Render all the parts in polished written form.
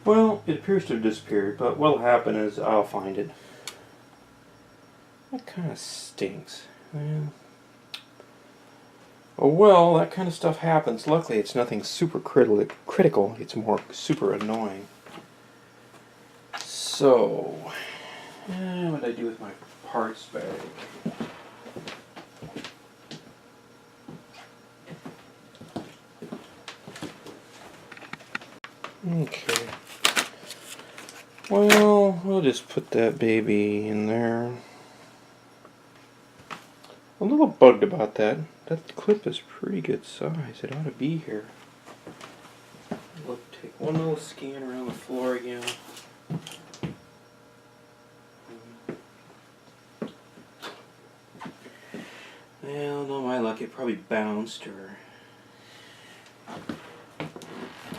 Well, it appears to have disappeared, but what'll happen is I'll find it. That kind of stinks. Well, oh well, that kind of stuff happens. Luckily, it's nothing super critical. It's more super annoying. So, what did I do with my parts bag? Okay. Well, we'll just put that baby in there. I'm a little bugged about that. That clip is pretty good size. It ought to be here. Look, take one little scan around the floor again. Well, no, my luck, it probably bounced or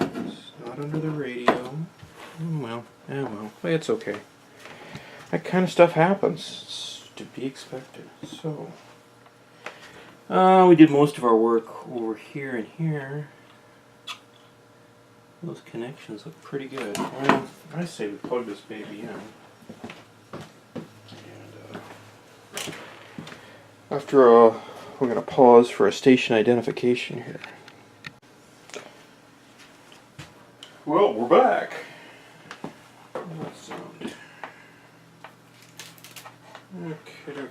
it's not under the radio. Well, it's okay. That kind of stuff happens. It's to be expected. So, we did most of our work over here and here. Those connections look pretty good. Well, I say we plug this baby in. And, after we're going to pause for a station identification here. Well, we're back. That sound. Okay.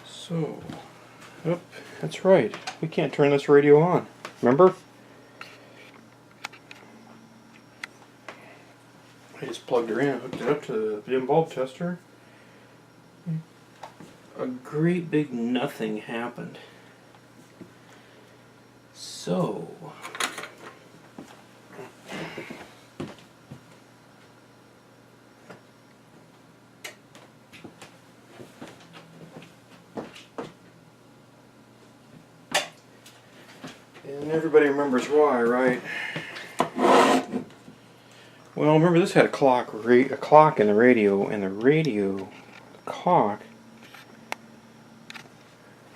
So, oh, that's right. We can't turn this radio on. Remember? I just plugged her in, hooked it up to the dim bulb tester. A great big nothing happened. So, and everybody remembers why, right? Well, remember this had a clock in the radio, and the radio clock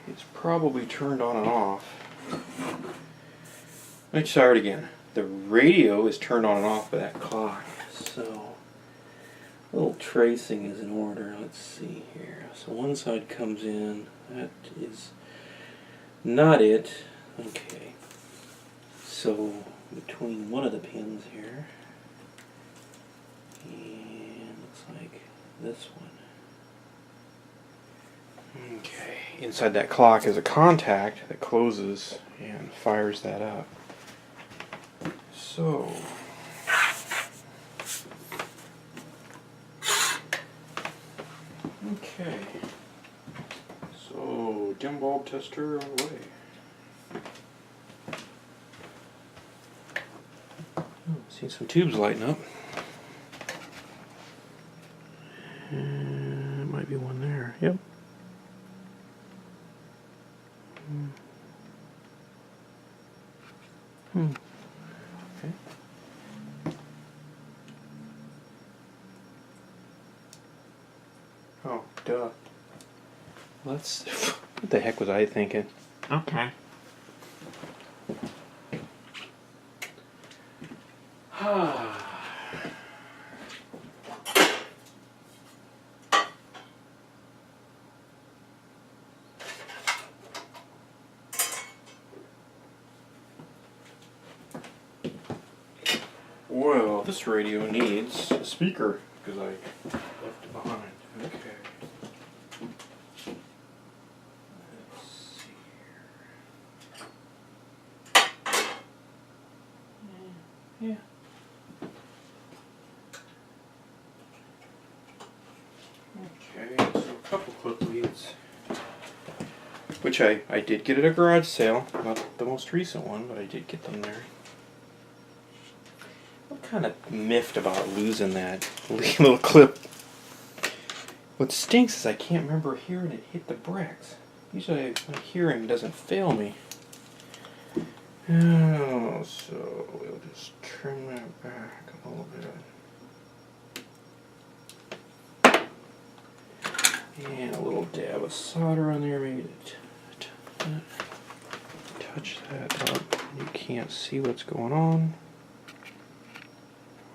is probably turned on and off. Let me start again. The radio is turned on and off by that clock, so a little tracing is in order. Let's see here. So one side comes in. That is not it. Okay. So between one of the pins here and looks like this one. Okay. Inside that clock is a contact that closes and fires that up. So, okay. So, dim bulb tester away. See some tubes lighting up. And might be one there. Yep. Okay. Oh, duh. Let's. What the heck was I thinking? Okay. Well, this radio needs a speaker because I left it behind. Okay. Let's see here. Yeah. Okay, so a couple clip leads, which I did get at a garage sale, not the most recent one, but I did get them there. I'm kind of miffed about losing that little clip. What stinks is I can't remember hearing it hit the bricks. Usually my hearing doesn't fail me. Oh, so we'll just trim that back a little bit. And a little dab of solder on there, maybe to touch that up, you can't see what's going on.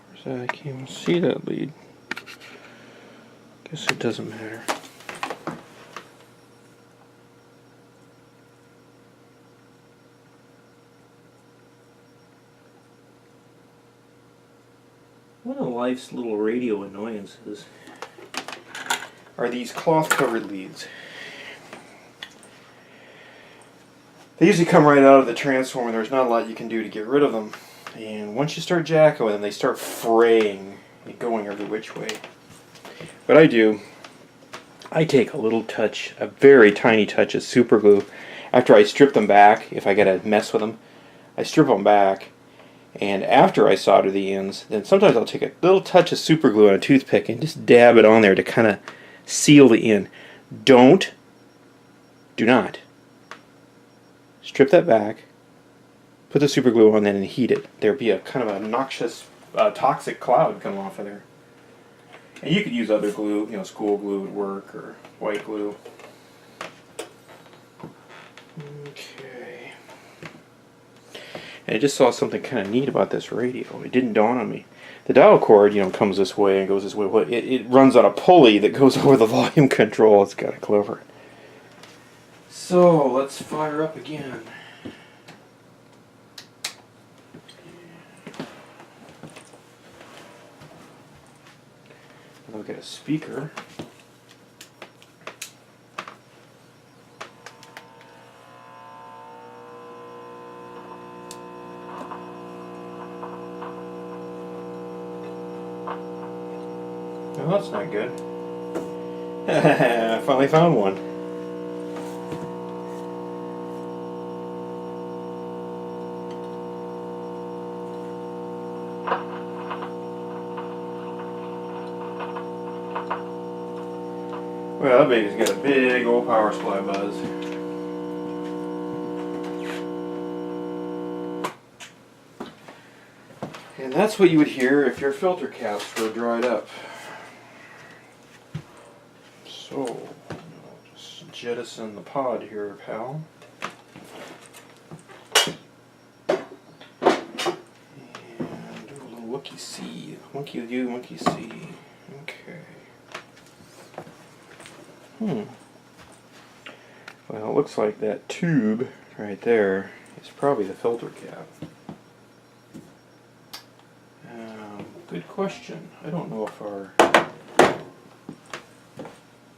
Where's that? I can't even see that lead. Guess it doesn't matter. One of life's little radio annoyances are these cloth-covered leads. They usually come right out of the transformer. There's not a lot you can do to get rid of them. And once you start jacking with them, they start fraying and going every which way. What I do, I take a little touch, a very tiny touch of super glue. After I strip them back, if I gotta mess with them, I strip them back. And after I solder the ends, then sometimes I'll take a little touch of super glue on a toothpick and just dab it on there to kind of seal the end. Do not strip that back, put the super glue on then and heat it. There'd be a kind of a noxious, toxic cloud coming off of there. And you could use other glue, you know, school glue would work, or white glue. Okay. And I just saw something kind of neat about this radio. It didn't dawn on me. The dial cord, you know, comes this way and goes this way. It runs on a pulley that goes over the volume control. It's kind of clever. So let's fire up again. I'll get a speaker. Oh, that's not good. I finally found one. Well, that baby's got a big old power supply buzz. And that's what you would hear if your filter caps were dried up. So, I'll just jettison the pod here, pal. And do a little looky-see. Monkey do, monkey-see. Okay. Well, it looks like that tube right there is probably the filter cap. Good question. I don't know if our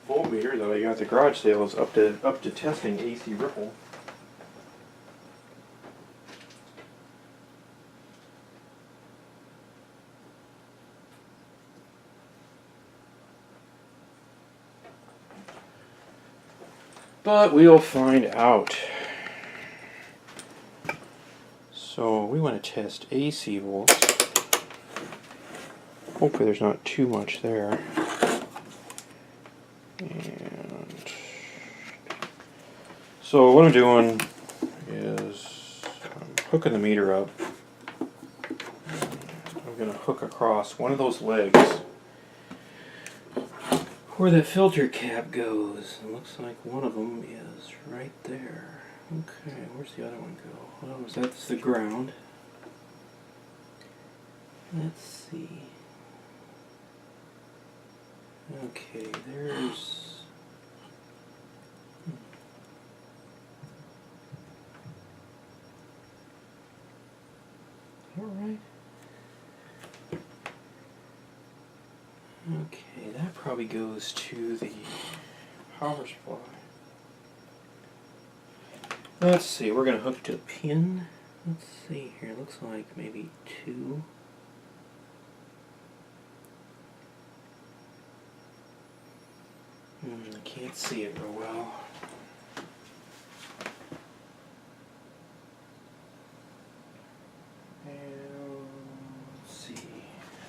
voltmeter that I got at the garage sale is up to testing AC ripple. But we'll find out. So we want to test AC volts. Hopefully there's not too much there. And so what I'm doing is I'm hooking the meter up. I'm going to hook across one of those legs where the filter cap goes. It looks like one of them is right there. Okay, where's the other one go? Oh, that's the ground. Let's see. Okay, there's... Alright. Okay, that probably goes to the power supply. Let's see, we're going to hook to a pin. Let's see here, it looks like maybe 2. I can't see it real well. And let's see.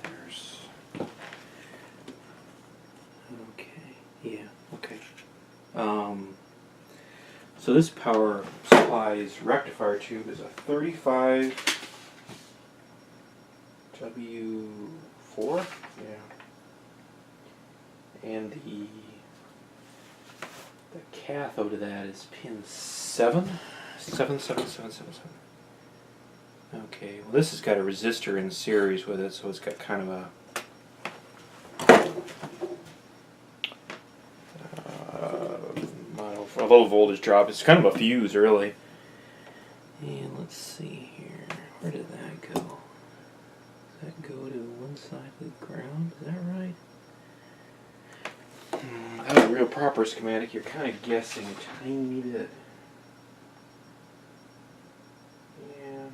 There's. Okay. Yeah. Okay. So this power supply's rectifier tube is a 35 W4. Yeah. And the cathode of that is pin 7, 77777. Okay, well this has got a resistor in series with it, so it's got kind of a low voltage drop. It's kind of a fuse, really. And let's see here. Where did that go? Does that go to one side of the ground? Is that right? Without a real proper schematic, you're kind of guessing a tiny bit. Yeah.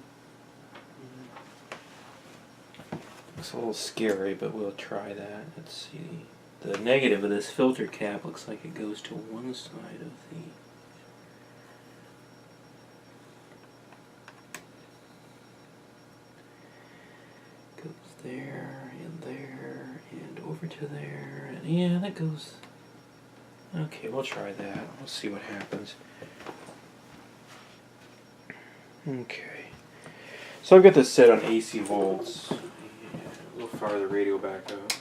Looks a little scary, but we'll try that. Let's see. The negative of this filter cap looks like it goes to one side of the... Goes there, and over to there, and yeah, that goes... Okay, we'll try that. We'll see what happens. Okay. So I've got this set on AC volts. Yeah, we'll fire the radio back up.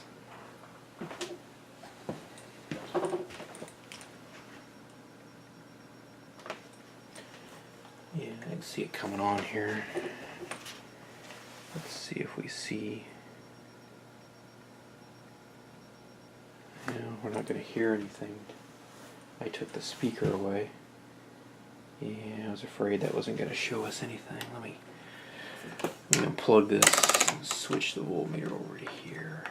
Yeah, I can see it coming on here. Let's see if we see... No, we're not going to hear anything. I took the speaker away. Yeah, I was afraid that wasn't going to show us anything. Let me unplug this and switch the voltmeter over to here.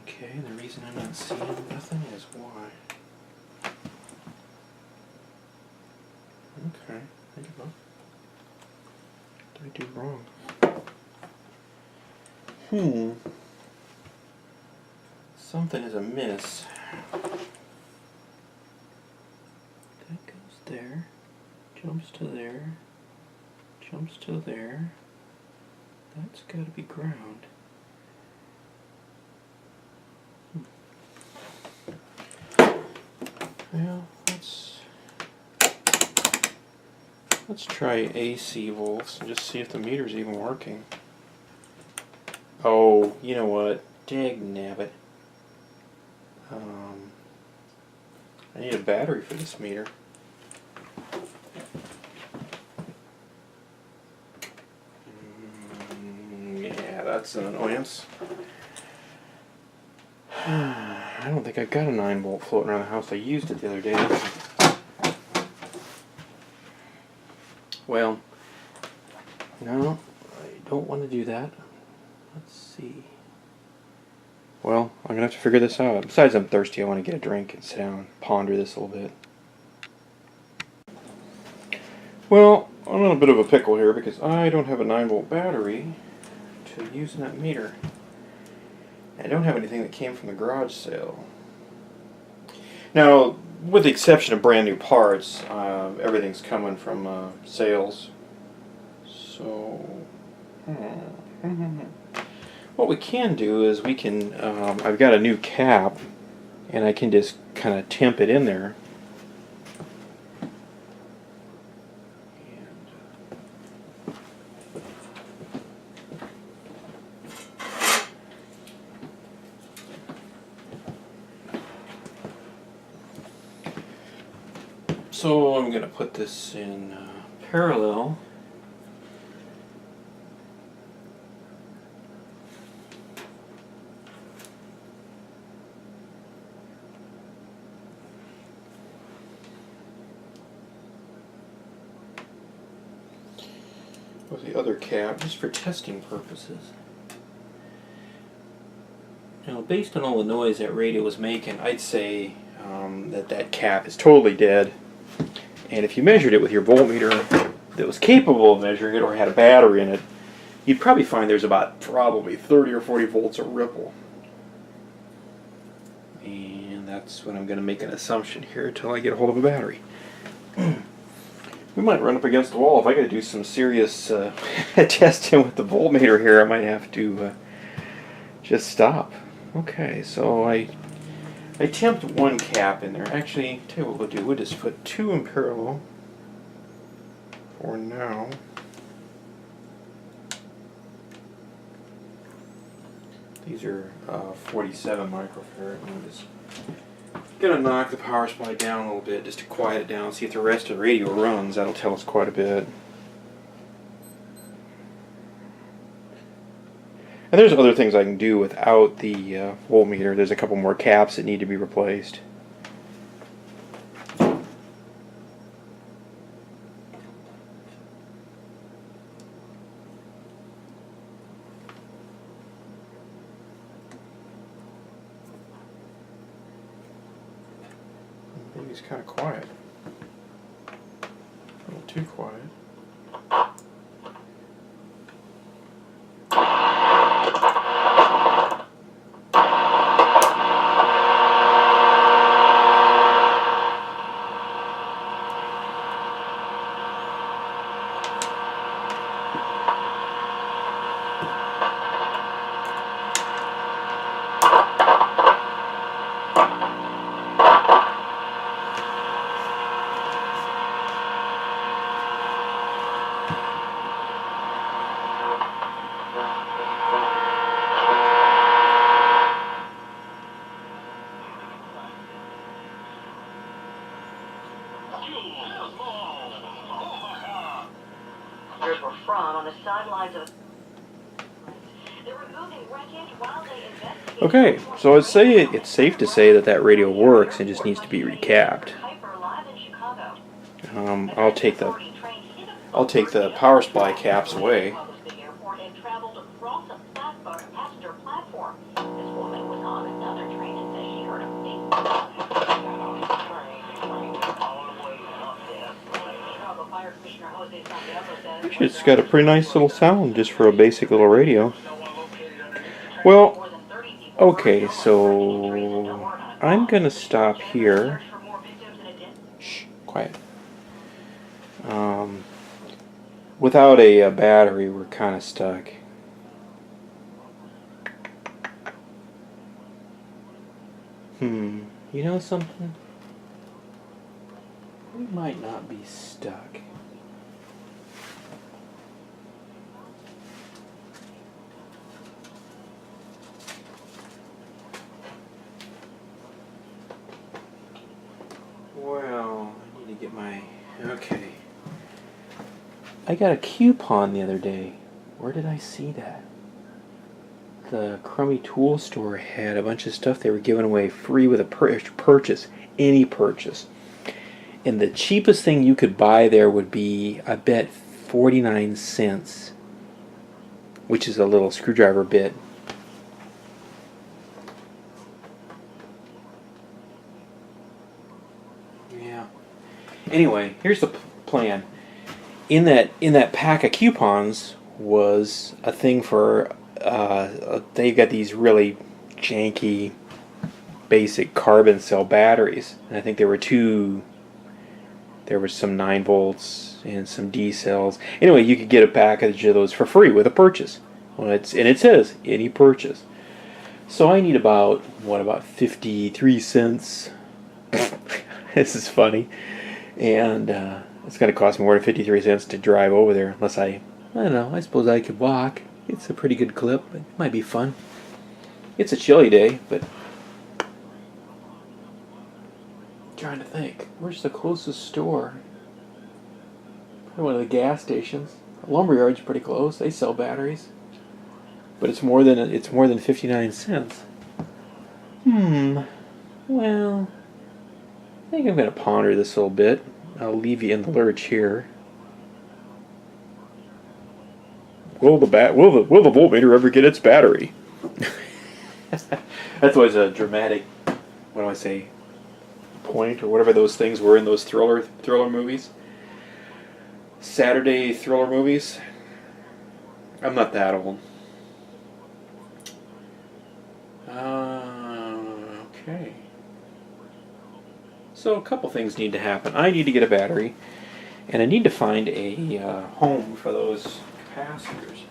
Okay, the reason I'm not seeing nothing is why. Okay, there you go. What did I do wrong? Something is amiss. That goes there, jumps to there, jumps to there. That's got to be ground. Well, let's try AC volts and just see if the meter's even working. Oh, you know what? Dagnabbit. I need a battery for this meter. Yeah, that's an annoyance. I don't think I've got a 9-volt floating around the house. I used it the other day. Well, no, I don't want to do that. Let's see. Well, I'm going to have to figure this out. Besides, I'm thirsty. I want to get a drink and sit down and ponder this a little bit. Well, I'm in a bit of a pickle here because I don't have a 9-volt battery to use in that meter. I don't have anything that came from the garage sale. Now, with the exception of brand new parts, everything's coming from sales. So, what we can do is we can, I've got a new cap, and I can just kind of temp it in there. So I'm going to put this in parallel. With the other cap, just for testing purposes. Now, based on all the noise that radio was making, I'd say that cap is totally dead. And if you measured it with your voltmeter that was capable of measuring it or had a battery in it, you'd probably find there's about probably 30 or 40 volts of ripple. And that's when I'm going to make an assumption here until I get a hold of a battery. We might run up against the wall. If I got to do some serious testing with the voltmeter here, I might have to just stop. Okay, so I temped one cap in there. Actually, tell you what we'll do. We'll just put two in parallel for now. These are 47 microfarad. We'll just gonna knock the power supply down a little bit just to quiet it down, see if the rest of the radio runs. That'll tell us quite a bit. And there's other things I can do without the voltmeter. There's a couple more caps that need to be replaced. Maybe it's kind of quiet. A little too quiet. Were from on the sidelines of they're removing wreckage while they investigate. Okay, so I'd say it's safe to say that that radio works and just needs to be recapped. I'll take the power supply caps away. Actually, it's got a pretty nice little sound just for a basic little radio. Well, okay, so I'm gonna stop here. Shh, quiet. Without a battery, we're kind of stuck. You know something? We might not be stuck. Well, I need to get my... Okay. I got a coupon the other day. Where did I see that? The crummy tool store had a bunch of stuff they were giving away free with a purchase. Any purchase. And the cheapest thing you could buy there would be, I bet, 49 cents. Which is a little screwdriver bit. Yeah. Anyway, here's the plan. In that pack of coupons was a thing for they've got these really janky basic carbon cell batteries, and I think there were some 9 volts and some D cells. Anyway, you could get a package of those for free with a purchase. Well, it says any purchase. So I need about 53 cents. This is funny. And it's going to cost me more than 53 cents to drive over there, unless I don't know, I suppose I could walk. It's a pretty good clip. It might be fun. It's a chilly day, but trying to think. Where's the closest store? Probably one of the gas stations. A lumberyard's pretty close. They sell batteries. But it's more than 59 cents. Well, I think I'm going to ponder this a little bit. I'll leave you in the lurch here. Will the voltmeter ever get its battery? That's always a dramatic, what do I say, point or whatever those things were in those thriller movies. Saturday thriller movies. I'm not that old. Okay. So a couple things need to happen. I need to get a battery, and I need to find a home for those capacitors.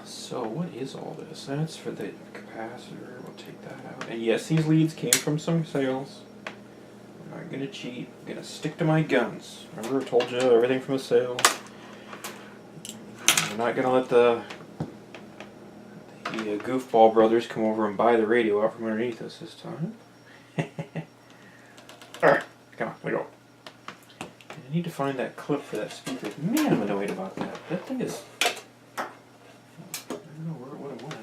So what is all this? That's for the capacitor. We'll take that out. And yes, these leads came from some sales. gonna cheat. I'm gonna stick to my guns. Remember, I told you everything from the sale. I'm not gonna let the goofball brothers come over and buy the radio out from underneath us this time. Alright, come on, we go. I need to find that clip for that speaker. Man, I'm annoyed about that. That thing is... I don't know what it went.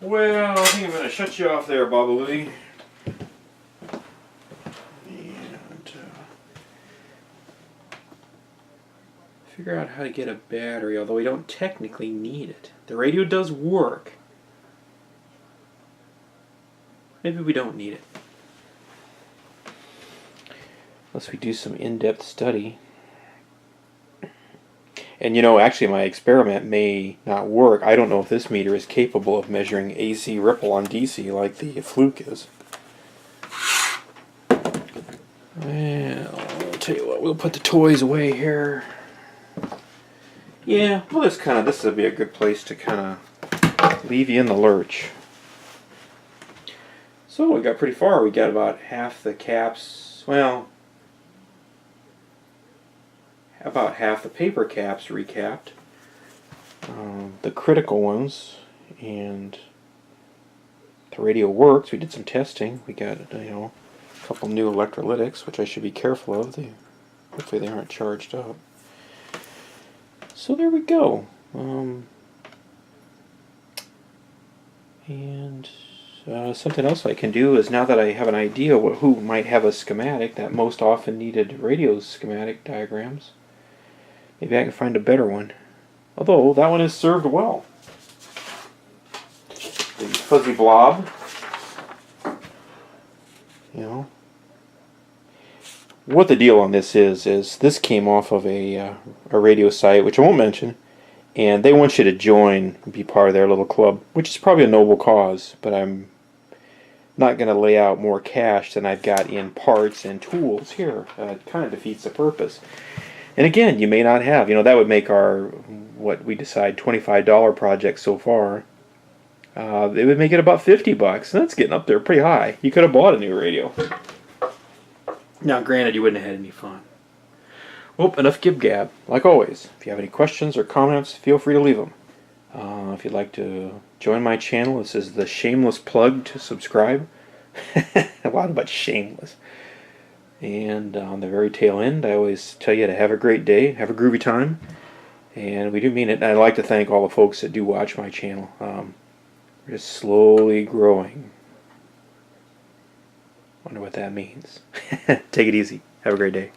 Well, I think I'm going to shut you off there, Baba Louie. And figure out how to get a battery, although we don't technically need it. The radio does work. Maybe we don't need it. Unless we do some in-depth study. And you know, actually my experiment may not work. I don't know if this meter is capable of measuring AC ripple on DC like the Fluke is. Well, I'll tell you what, we'll put the toys away here. Yeah, well this would be a good place to kind of leave you in the lurch. So we got pretty far. We got about half the caps, well, about half the paper caps recapped. The critical ones, and the radio works. We did some testing. We got, you know, a couple new electrolytics, which I should be careful of. Hopefully they aren't charged up. So there we go. And something else I can do is, now that I have an idea who might have a schematic, that most often needed radio schematic diagrams, maybe I can find a better one. Although that one is served well. The fuzzy blob. You know. What the deal on this is this came off of a radio site, which I won't mention, and they want you to join and be part of their little club, which is probably a noble cause, but I'm not going to lay out more cash than I've got in parts and tools here. It kind of defeats the purpose. And again, you may not have, you know, that would make our, what we decide, $25 project so far. It would make it about $50, and that's getting up there pretty high. You could have bought a new radio. Now, granted, you wouldn't have had any fun. Well, enough gib-gab. Like always, if you have any questions or comments, feel free to leave them. If you'd like to join my channel, this is the shameless plug to subscribe. A lot about shameless. And on the very tail end, I always tell you to have a great day, have a groovy time. And we do mean it. And I'd like to thank all the folks that do watch my channel. We're just slowly growing. Wonder what that means. Take it easy. Have a great day.